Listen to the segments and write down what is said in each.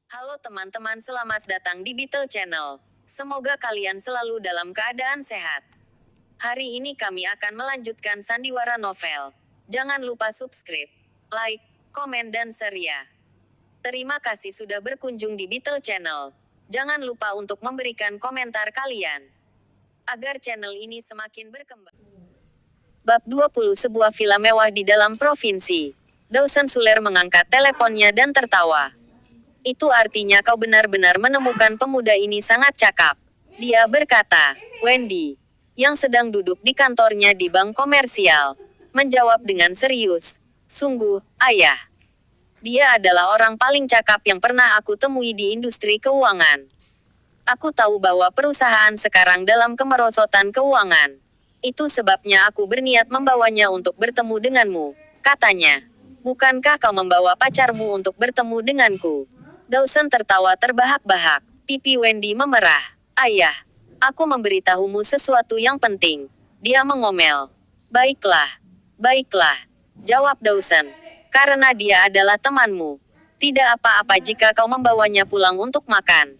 Halo teman-teman, selamat datang di Beetle Channel. Semoga kalian selalu dalam keadaan sehat. Hari ini kami akan melanjutkan sandiwara novel. Jangan lupa subscribe, like, komen dan share ya. Terima kasih sudah berkunjung di Beetle Channel. Jangan lupa untuk memberikan komentar kalian, agar channel ini semakin berkembang. Bab 20, sebuah villa mewah di dalam provinsi. Dawson Suler mengangkat teleponnya dan tertawa. Itu artinya kau benar-benar menemukan pemuda ini sangat cakap. Dia berkata. Wendy, yang sedang duduk di kantornya di bank komersial, menjawab dengan serius. Sungguh, ayah. Dia adalah orang paling cakap yang pernah aku temui di industri keuangan. Aku tahu bahwa perusahaan sekarang dalam kemerosotan keuangan. Itu sebabnya aku berniat membawanya untuk bertemu denganmu, katanya. Bukankah kau membawa pacarmu untuk bertemu denganku? Dawson tertawa terbahak-bahak. Pipi Wendy memerah. Ayah, aku memberitahumu sesuatu yang penting. Dia mengomel. Baiklah. Baiklah. Jawab Dawson. Karena dia adalah temanmu. Tidak apa-apa jika kau membawanya pulang untuk makan.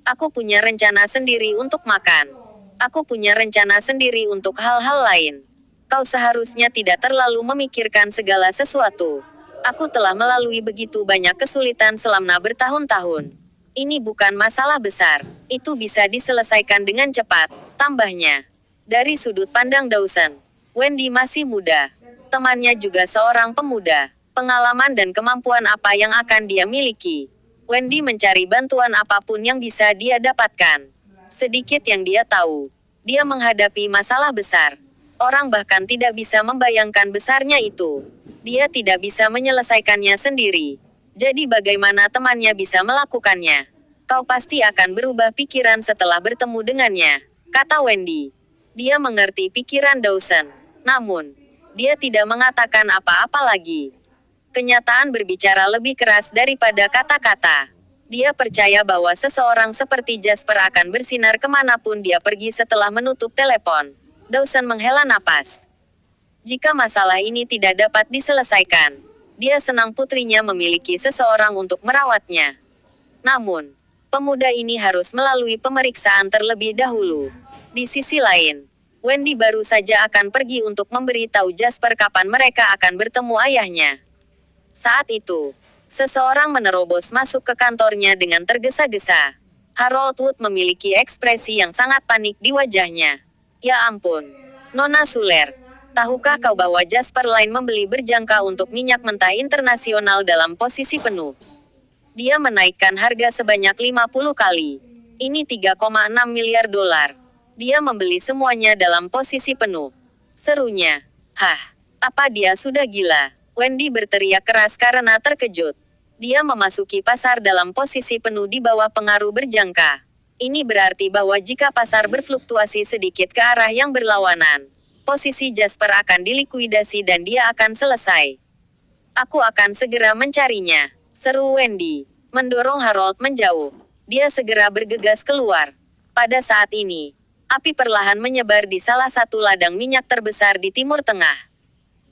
Aku punya rencana sendiri untuk makan. Aku punya rencana sendiri untuk hal-hal lain. Kau seharusnya tidak terlalu memikirkan segala sesuatu. Aku telah melalui begitu banyak kesulitan selama bertahun-tahun. Ini bukan masalah besar. Itu bisa diselesaikan dengan cepat, tambahnya. Dari sudut pandang Dawson, Wendy masih muda. Temannya juga seorang pemuda. Pengalaman dan kemampuan apa yang akan dia miliki? Wendy mencari bantuan apapun yang bisa dia dapatkan. Sedikit yang dia tahu, dia menghadapi masalah besar. Orang bahkan tidak bisa membayangkan besarnya itu. Dia tidak bisa menyelesaikannya sendiri. Jadi bagaimana temannya bisa melakukannya? Kau pasti akan berubah pikiran setelah bertemu dengannya, kata Wendy. Dia mengerti pikiran Dawson. Namun, dia tidak mengatakan apa-apa lagi. Kenyataan berbicara lebih keras daripada kata-kata. Dia percaya bahwa seseorang seperti Jasper akan bersinar kemanapun dia pergi setelah menutup telepon. Dawson menghela napas. Jika masalah ini tidak dapat diselesaikan, dia senang putrinya memiliki seseorang untuk merawatnya. Namun, pemuda ini harus melalui pemeriksaan terlebih dahulu. Di sisi lain, Wendy baru saja akan pergi untuk memberitahu Jasper kapan mereka akan bertemu ayahnya. Saat itu, seseorang menerobos masuk ke kantornya dengan tergesa-gesa. Harold Wood memiliki ekspresi yang sangat panik di wajahnya. Ya ampun, Nona Suler, tahukah kau bahwa Jasper Line membeli berjangka untuk minyak mentah internasional dalam posisi penuh? Dia menaikkan harga sebanyak 50 kali. Ini 3,6 miliar dolar. Dia membeli semuanya dalam posisi penuh. Serunya. Hah, apa dia sudah gila? Wendy berteriak keras karena terkejut. Dia memasuki pasar dalam posisi penuh di bawah pengaruh berjangka. Ini berarti bahwa jika pasar berfluktuasi sedikit ke arah yang berlawanan, posisi Jasper akan dilikuidasi dan dia akan selesai. Aku akan segera mencarinya, seru Wendy, mendorong Harold menjauh. Dia segera bergegas keluar. Pada saat ini, api perlahan menyebar di salah satu ladang minyak terbesar di Timur Tengah.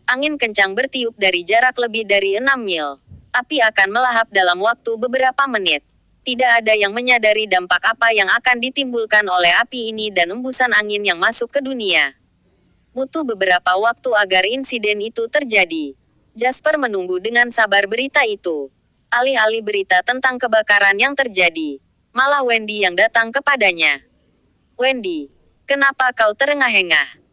Angin kencang bertiup dari jarak lebih dari 6 mil. Api akan melahap dalam waktu beberapa menit. Tidak ada yang menyadari dampak apa yang akan ditimbulkan oleh api ini dan embusan angin yang masuk ke dunia. Butuh beberapa waktu agar insiden itu terjadi. Jasper menunggu dengan sabar berita itu. Alih-alih berita tentang kebakaran yang terjadi, malah Wendy yang datang kepadanya. Wendy, kenapa kau terengah-engah?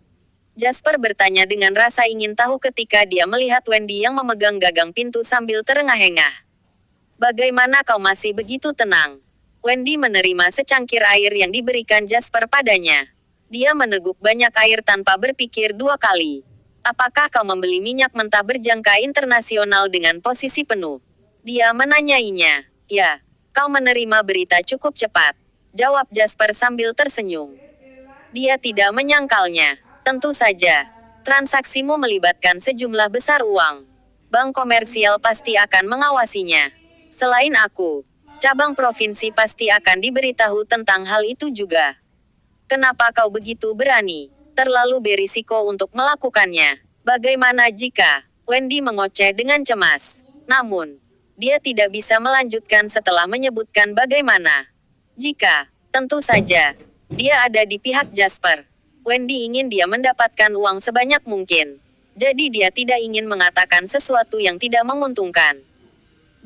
Jasper bertanya dengan rasa ingin tahu ketika dia melihat Wendy yang memegang gagang pintu sambil terengah-engah. Bagaimana kau masih begitu tenang? Wendy menerima secangkir air yang diberikan Jasper padanya. Dia meneguk banyak air tanpa berpikir dua kali. Apakah kau membeli minyak mentah berjangka internasional dengan posisi penuh? Dia menanyainya. Ya, kau menerima berita cukup cepat, jawab Jasper sambil tersenyum. Dia tidak menyangkalnya. Tentu saja, transaksimu melibatkan sejumlah besar uang. Bank komersial pasti akan mengawasinya. Selain aku, cabang provinsi pasti akan diberitahu tentang hal itu juga. Kenapa kau begitu berani? Terlalu berisiko untuk melakukannya. Bagaimana jika? Wendy mengoceh dengan cemas. Namun, Dia tidak bisa melanjutkan setelah menyebutkan bagaimana. Jika, tentu saja, dia ada di pihak Jasper. Wendy ingin dia mendapatkan uang sebanyak mungkin. Jadi dia tidak ingin mengatakan sesuatu yang tidak menguntungkan.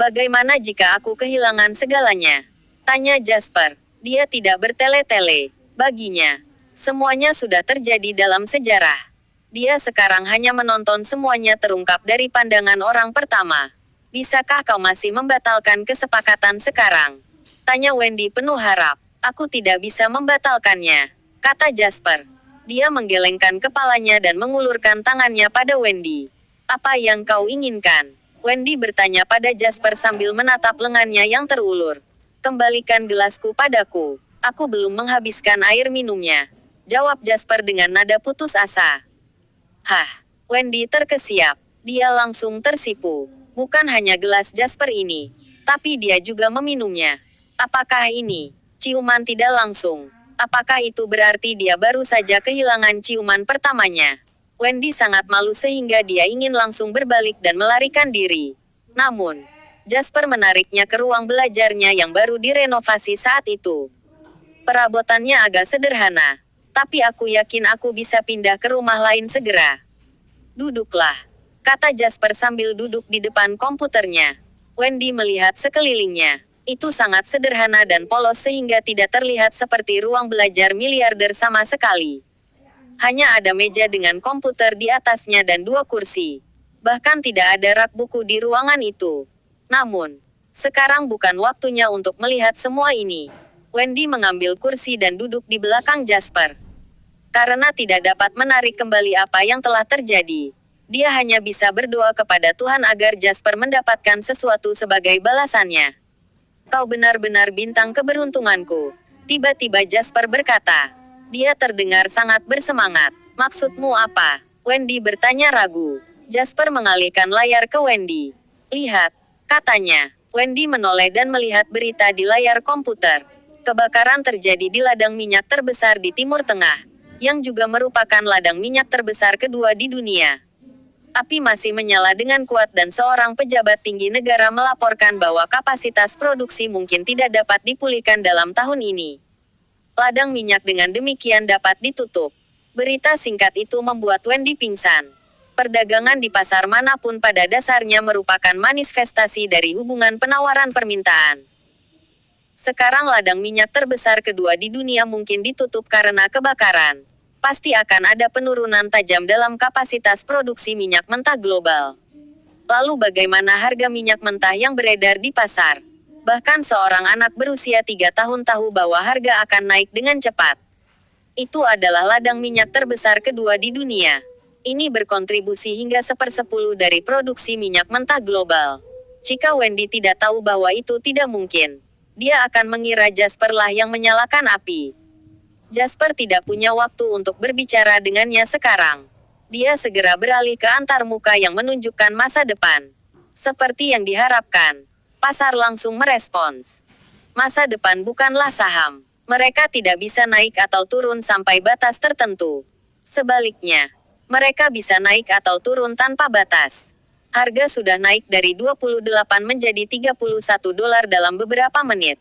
Bagaimana jika aku kehilangan segalanya? Tanya Jasper. Dia tidak bertele-tele. Baginya, semuanya sudah terjadi dalam sejarah. Dia sekarang hanya menonton semuanya terungkap dari pandangan orang pertama. Bisakah kau masih membatalkan kesepakatan sekarang? Tanya Wendy penuh harap. Aku tidak bisa membatalkannya, kata Jasper. Dia menggelengkan kepalanya dan mengulurkan tangannya pada Wendy. Apa yang kau inginkan? Wendy bertanya pada Jasper sambil menatap lengannya yang terulur. Kembalikan gelasku padaku. Aku belum menghabiskan air minumnya, jawab Jasper dengan nada putus asa. Hah, Wendy terkesiap. Dia langsung tersipu. Bukan hanya gelas Jasper ini, tapi dia juga meminumnya. Apakah ini ciuman tidak langsung? Apakah itu berarti dia baru saja kehilangan ciuman pertamanya? Wendy sangat malu sehingga dia ingin langsung berbalik dan melarikan diri. Namun, Jasper menariknya ke ruang belajarnya yang baru direnovasi saat itu. Perabotannya agak sederhana, tapi aku yakin aku bisa pindah ke rumah lain segera. Duduklah, kata Jasper sambil duduk di depan komputernya. Wendy melihat sekelilingnya. Itu sangat sederhana dan polos sehingga tidak terlihat seperti ruang belajar miliarder sama sekali. Hanya ada meja dengan komputer di atasnya dan 2 kursi. Bahkan tidak ada rak buku di ruangan itu. Namun, sekarang bukan waktunya untuk melihat semua ini. Wendy mengambil kursi dan duduk di belakang Jasper. Karena tidak dapat menarik kembali apa yang telah terjadi, dia hanya bisa berdoa kepada Tuhan agar Jasper mendapatkan sesuatu sebagai balasannya. Kau benar-benar bintang keberuntunganku, tiba-tiba Jasper berkata. Dia terdengar sangat bersemangat. Maksudmu apa? Wendy bertanya ragu. Jasper mengalihkan layar ke Wendy. Lihat, katanya. Wendy menoleh dan melihat berita di layar komputer. Kebakaran terjadi di ladang minyak terbesar di Timur Tengah, yang juga merupakan ladang minyak terbesar kedua di dunia. Api masih menyala dengan kuat dan seorang pejabat tinggi negara melaporkan bahwa kapasitas produksi mungkin tidak dapat dipulihkan dalam tahun ini. Ladang minyak dengan demikian dapat ditutup. Berita singkat itu membuat Wendy pingsan. Perdagangan di pasar manapun pada dasarnya merupakan manifestasi dari hubungan penawaran permintaan. Sekarang ladang minyak terbesar kedua di dunia mungkin ditutup karena kebakaran. Pasti akan ada penurunan tajam dalam kapasitas produksi minyak mentah global. Lalu bagaimana harga minyak mentah yang beredar di pasar? Bahkan seorang anak berusia 3 tahun tahu bahwa harga akan naik dengan cepat. Itu adalah ladang minyak terbesar kedua di dunia. Ini berkontribusi hingga 1/10 dari produksi minyak mentah global. Jika Wendy tidak tahu bahwa itu tidak mungkin, dia akan mengira Jasper lah yang menyalakan api. Jasper tidak punya waktu untuk berbicara dengannya sekarang. Dia segera beralih ke antarmuka yang menunjukkan masa depan. Seperti yang diharapkan, pasar langsung merespons. Masa depan bukanlah saham. Mereka tidak bisa naik atau turun sampai batas tertentu. Sebaliknya, mereka bisa naik atau turun tanpa batas. Harga sudah naik dari 28 menjadi $31 dalam beberapa menit.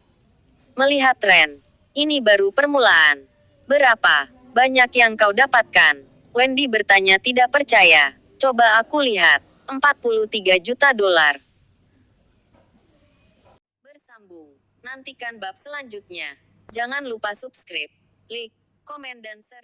Melihat tren, ini baru permulaan. Berapa banyak yang kau dapatkan? Wendy bertanya tidak percaya. Coba aku lihat. $43 juta. Bersambung. Nantikan bab selanjutnya. Jangan lupa subscribe, like, komen dan share.